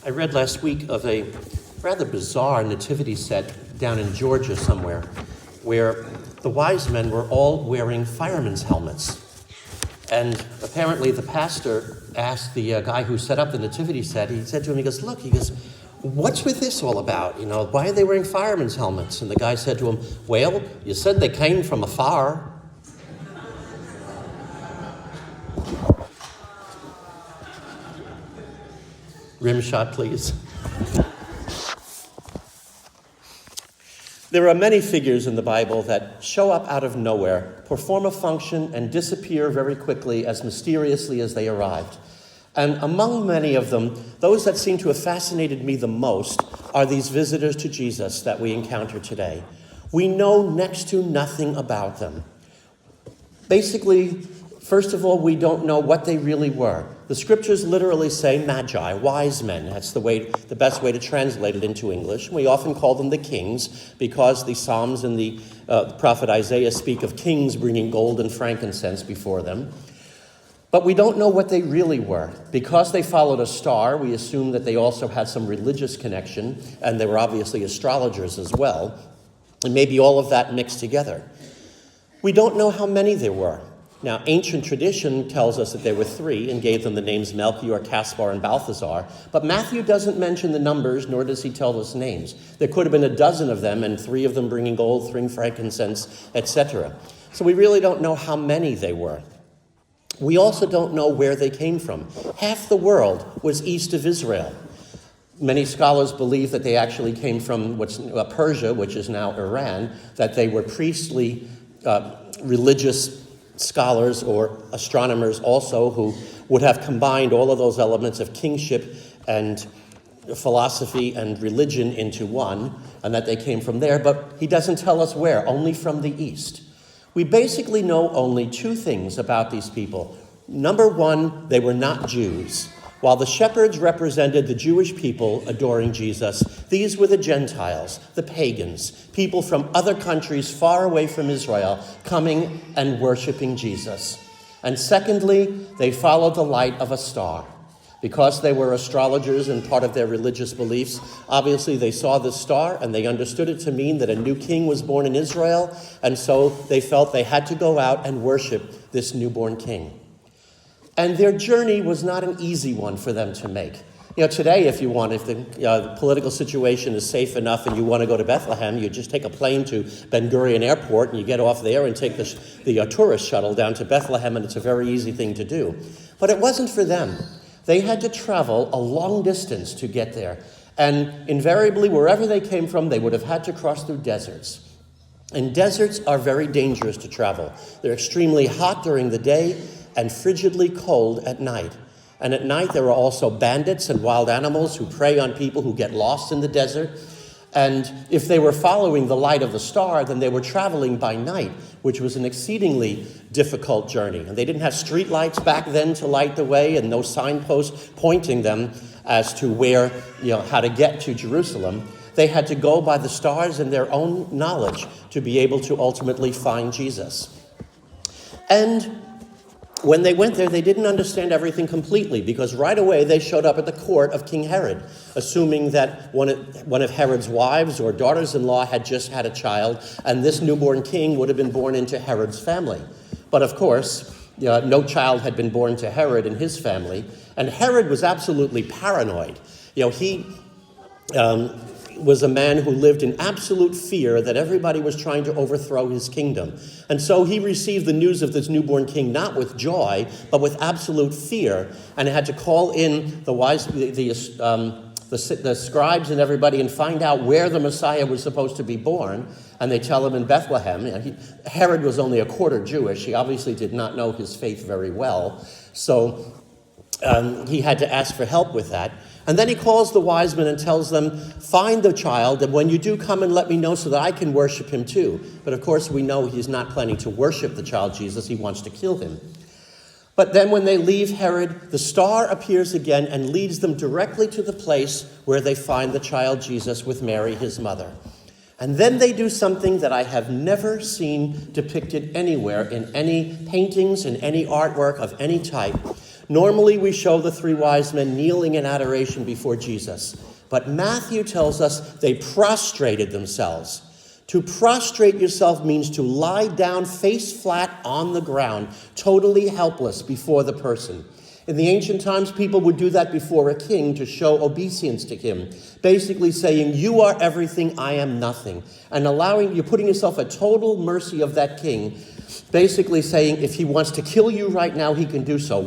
I read last week of a rather bizarre nativity set down in Georgia somewhere, where the wise men were all wearing firemen's helmets. And apparently the pastor asked the guy who set up the nativity set, he said to him, he goes, what's with this all about? Why are they wearing firemen's helmets? And the guy said to him, well, you said they came from afar. Rim shot, please. There are many figures in the Bible that show up out of nowhere, perform a function, and disappear very quickly, as mysteriously as they arrived. And among many of them, those that seem to have fascinated me the most are these visitors to Jesus that we encounter today. We know next to nothing about them. Basically, first of all, we don't know what they really were. The scriptures literally say magi, wise men. That's the best way to translate it into English. We often call them the kings because the Psalms and the prophet Isaiah speak of kings bringing gold and frankincense before them. But we don't know what they really were. Because they followed a star, we assume that they also had some religious connection, and they were obviously astrologers as well, and maybe all of that mixed together. We don't know how many there were. Now, ancient tradition tells us that there were 3 and gave them the names Melchior, Caspar, and Balthazar, but Matthew doesn't mention the numbers, nor does he tell us names. There could have been a dozen of them, and 3 of them bringing gold, 3 frankincense, etc. So we really don't know how many they were. We also don't know where they came from. Half the world was east of Israel. Many scholars believe that they actually came from Persia, which is now Iran, that they were priestly, religious scholars or astronomers also who would have combined all of those elements of kingship and philosophy and religion into one, and that they came from there. But he doesn't tell us where, only from the east. We basically know only 2 things about these people. Number 1, they were not Jews. While the shepherds represented the Jewish people adoring Jesus, these were the Gentiles, the pagans, people from other countries far away from Israel, coming and worshiping Jesus. And secondly, they followed the light of a star. Because they were astrologers and part of their religious beliefs, obviously they saw this star and they understood it to mean that a new king was born in Israel, and so they felt they had to go out and worship this newborn king. And their journey was not an easy one for them to make. Today, if the political situation is safe enough and you want to go to Bethlehem, you just take a plane to Ben Gurion Airport and you get off there and take the tourist shuttle down to Bethlehem, and it's a very easy thing to do. But it wasn't for them. They had to travel a long distance to get there. And invariably, wherever they came from, they would have had to cross through deserts. And deserts are very dangerous to travel. They're extremely hot during the day and frigidly cold at night. And at night, there are also bandits and wild animals who prey on people who get lost in the desert. And if they were following the light of the star, then they were traveling by night, which was an exceedingly difficult journey. And they didn't have street lights back then to light the way, and no signposts pointing them as to where, how to get to Jerusalem. They had to go by the stars and their own knowledge to be able to ultimately find Jesus. And when they went there, they didn't understand everything completely, because right away they showed up at the court of King Herod, assuming that one of Herod's wives or daughters-in-law had just had a child, and this newborn king would have been born into Herod's family. But of course, no child had been born to Herod and his family, and Herod was absolutely paranoid. He was a man who lived in absolute fear that everybody was trying to overthrow his kingdom. And so he received the news of this newborn king not with joy, but with absolute fear, and had to call in the scribes and everybody and find out where the Messiah was supposed to be born. And they tell him in Bethlehem. Herod was only a quarter Jewish. He obviously did not know his faith very well. So he had to ask for help with that. And then he calls the wise men and tells them, find the child, and when you do, come and let me know so that I can worship him too. But of course, we know he's not planning to worship the child Jesus. He wants to kill him. But then when they leave Herod, the star appears again and leads them directly to the place where they find the child Jesus with Mary, his mother. And then they do something that I have never seen depicted anywhere in any paintings, in any artwork of any type. Normally, we show the three wise men kneeling in adoration before Jesus. But Matthew tells us they prostrated themselves. To prostrate yourself means to lie down face flat on the ground, totally helpless before the person. In the ancient times, people would do that before a king to show obeisance to him, basically saying, you are everything, I am nothing. And you're putting yourself at total mercy of that king, basically saying if he wants to kill you right now, he can do so.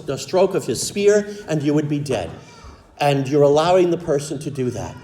A stroke of his spear and you would be dead. And you're allowing the person to do that.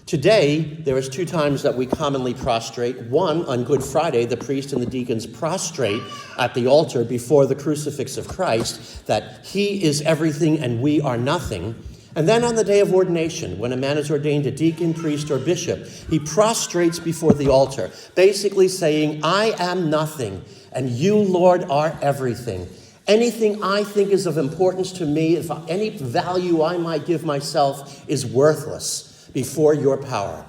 Today, there is 2 times that we commonly prostrate. One, on Good Friday, the priest and the deacons prostrate at the altar before the crucifix of Christ, that he is everything and we are nothing. And then on the day of ordination, when a man is ordained a deacon, priest, or bishop, he prostrates before the altar, basically saying, I am nothing, and you, Lord, are everything. Anything I think is of importance to me, if any value I might give myself, is worthless before your power.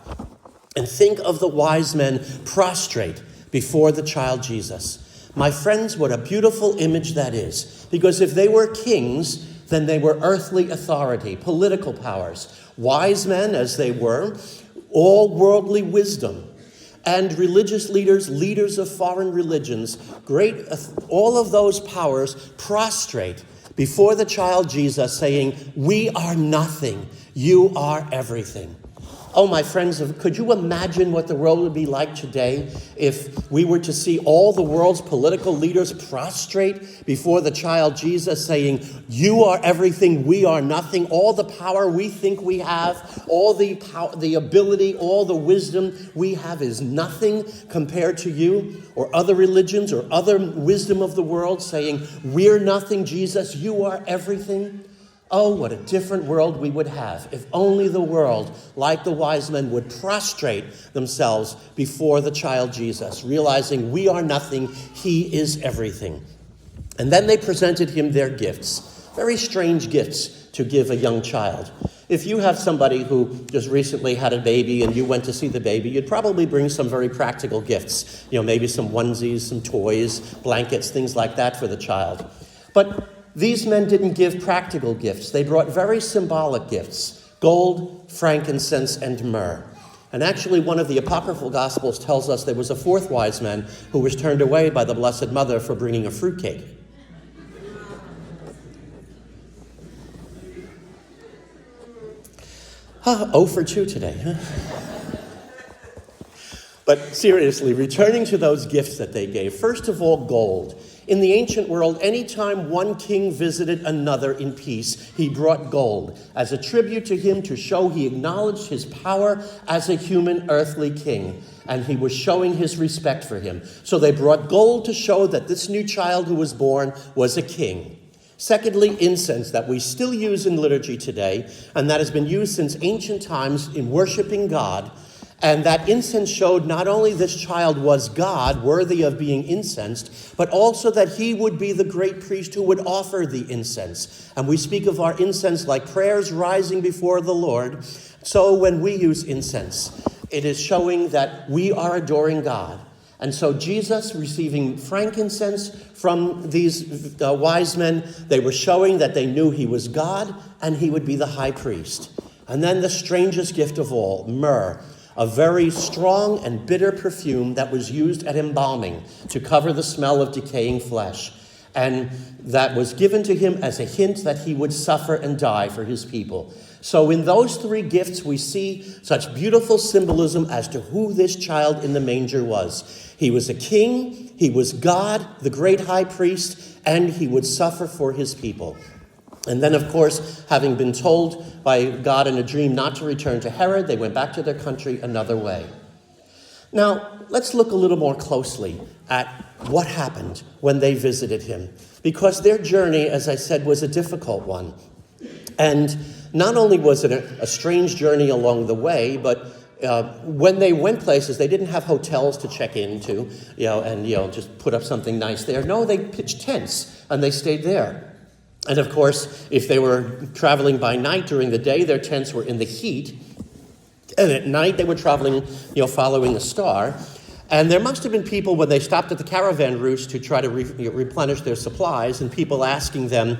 And think of the wise men prostrate before the child Jesus. My friends, what a beautiful image that is. Because if they were kings, then they were earthly authority, political powers. Wise men, as they were, all worldly wisdom. And religious leaders of foreign religions, all of those powers prostrate before the child Jesus, saying, we are nothing, you are everything. Oh, my friends, could you imagine what the world would be like today if we were to see all the world's political leaders prostrate before the child Jesus, saying, you are everything, we are nothing, all the power we think we have, all the ability, all the wisdom we have is nothing compared to you, or other religions or other wisdom of the world saying, we're nothing, Jesus, you are everything. Oh, what a different world we would have if only the world, like the wise men, would prostrate themselves before the child Jesus, realizing we are nothing, he is everything. And then they presented him their gifts, very strange gifts to give a young child. If you have somebody who just recently had a baby and you went to see the baby, you'd probably bring some very practical gifts, maybe some onesies, some toys, blankets, things like that for the child. But these men didn't give practical gifts. They brought very symbolic gifts: gold, frankincense, and myrrh. And actually, one of the apocryphal Gospels tells us there was a 4th wise man who was turned away by the Blessed Mother for bringing a fruitcake. Oh for 2 today, huh? But seriously, returning to those gifts that they gave, first of all, gold. In the ancient world, anytime one king visited another in peace, he brought gold as a tribute to him to show he acknowledged his power as a human earthly king, and he was showing his respect for him. So they brought gold to show that this new child who was born was a king. Secondly, incense that we still use in liturgy today, and that has been used since ancient times in worshiping God. And that incense showed not only this child was God, worthy of being incensed, but also that he would be the great priest who would offer the incense. And we speak of our incense like prayers rising before the Lord. So when we use incense, it is showing that we are adoring God. And so Jesus receiving frankincense from these wise men, they were showing that they knew he was God and he would be the high priest. And then the strangest gift of all, myrrh. A very strong and bitter perfume that was used at embalming to cover the smell of decaying flesh. And that was given to him as a hint that he would suffer and die for his people. So in those 3 gifts, we see such beautiful symbolism as to who this child in the manger was. He was a king, he was God, the great high priest, and he would suffer for his people. And then, of course, having been told by God in a dream not to return to Herod, they went back to their country another way. Now, let's look a little more closely at what happened when they visited him. Because their journey, as I said, was a difficult one. And not only was it a strange journey along the way, but when they went places, they didn't have hotels to check into, and just put up something nice there. No, they pitched tents, and they stayed there. And of course, if they were traveling by night during the day, their tents were in the heat. And at night, they were traveling, following a star. And there must have been people when they stopped at the caravan routes to try to replenish their supplies, and people asking them,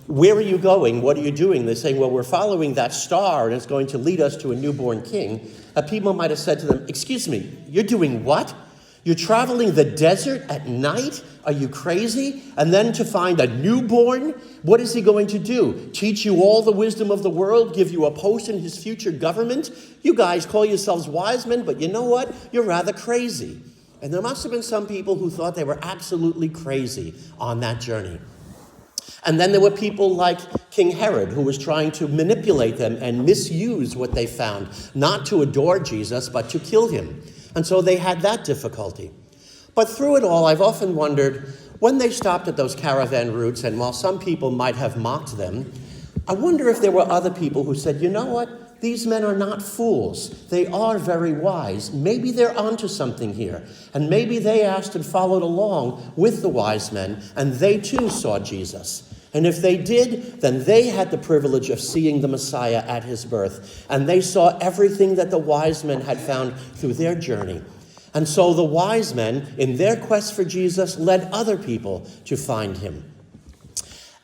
where are you going? What are you doing? They're saying, well, we're following that star, and it's going to lead us to a newborn king. People might have said to them, excuse me, you're doing what? You're traveling the desert at night? Are you crazy? And then to find a newborn? What is he going to do? Teach you all the wisdom of the world? Give you a post in his future government? You guys call yourselves wise men, but you know what? You're rather crazy. And there must have been some people who thought they were absolutely crazy on that journey. And then there were people like King Herod, who was trying to manipulate them and misuse what they found, not to adore Jesus, but to kill him. And so they had that difficulty. But through it all, I've often wondered, when they stopped at those caravan routes, and while some people might have mocked them, I wonder if there were other people who said, you know what? These men are not fools. They are very wise. Maybe they're onto something here. And maybe they asked and followed along with the wise men, and they too saw Jesus. And if they did, then they had the privilege of seeing the Messiah at his birth. And they saw everything that the wise men had found through their journey. And so the wise men, in their quest for Jesus, led other people to find him.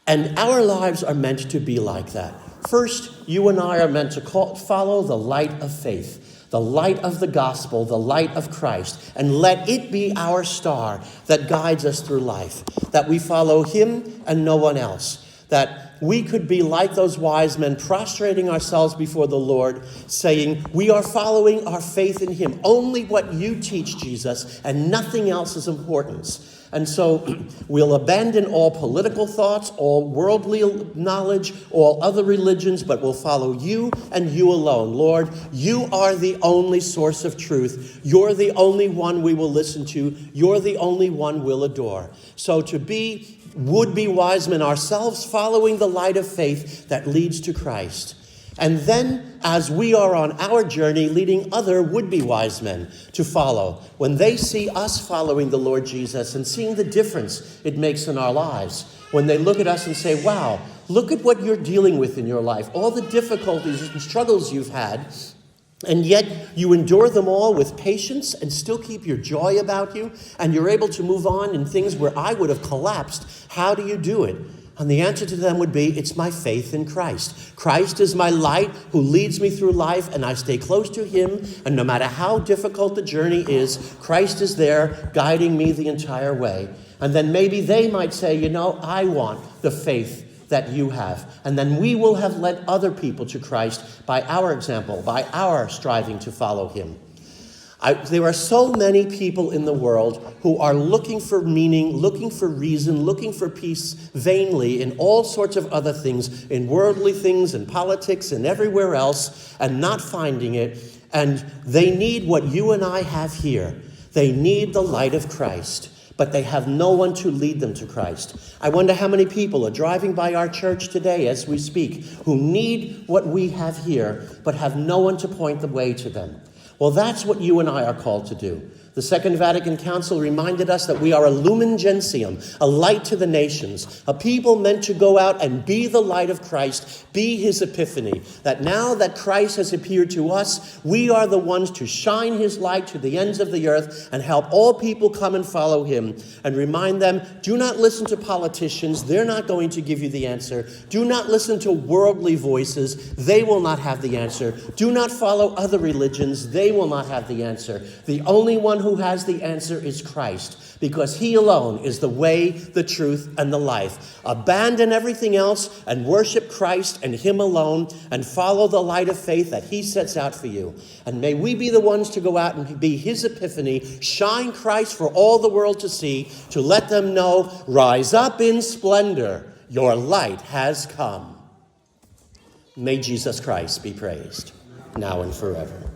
And our lives are meant to be like that. First, you and I are meant to follow the light of faith, the light of the gospel, the light of Christ, and let it be our star that guides us through life, that we follow him and no one else, that we could be like those wise men, prostrating ourselves before the Lord, saying, we are following our faith in him. Only what you teach, Jesus, and nothing else is importance. And so we'll abandon all political thoughts, all worldly knowledge, all other religions, but we'll follow you and you alone. Lord, you are the only source of truth. You're the only one we will listen to. You're the only one we'll adore. So to be would-be wise men ourselves, following the light of faith that leads to Christ. And then, as we are on our journey, leading other would-be wise men to follow, when they see us following the Lord Jesus and seeing the difference it makes in our lives, when they look at us and say, wow, look at what you're dealing with in your life, all the difficulties and struggles you've had, and yet you endure them all with patience and still keep your joy about you, and you're able to move on in things where I would have collapsed. How do you do it? And the answer to them would be, it's my faith in Christ. Christ is my light who leads me through life, and I stay close to him. And no matter how difficult the journey is, Christ is there guiding me the entire way. And then maybe they might say, I want the faith that you have. And then we will have led other people to Christ by our example, by our striving to follow him. There are so many people in the world who are looking for meaning, looking for reason, looking for peace vainly in all sorts of other things, in worldly things, in politics, and everywhere else, and not finding it. And they need what you and I have here. They need the light of Christ, but they have no one to lead them to Christ. I wonder how many people are driving by our church today as we speak who need what we have here, but have no one to point the way to them. Well, that's what you and I are called to do. The Second Vatican Council reminded us that we are a lumen gentium, a light to the nations, a people meant to go out and be the light of Christ, be his epiphany. That now that Christ has appeared to us, we are the ones to shine his light to the ends of the earth and help all people come and follow him, and remind them, do not listen to politicians. They're not going to give you the answer. Do not listen to worldly voices. They will not have the answer. Do not follow other religions. They will not have the answer. The only one who has the answer is Christ, because he alone is the way, the truth, and the life. Abandon everything else and worship Christ and him alone, and follow the light of faith that he sets out for you. And may we be the ones to go out and be his epiphany, shine Christ for all the world to see, to let them know, rise up in splendor, your light has come. May Jesus Christ be praised, now and forever.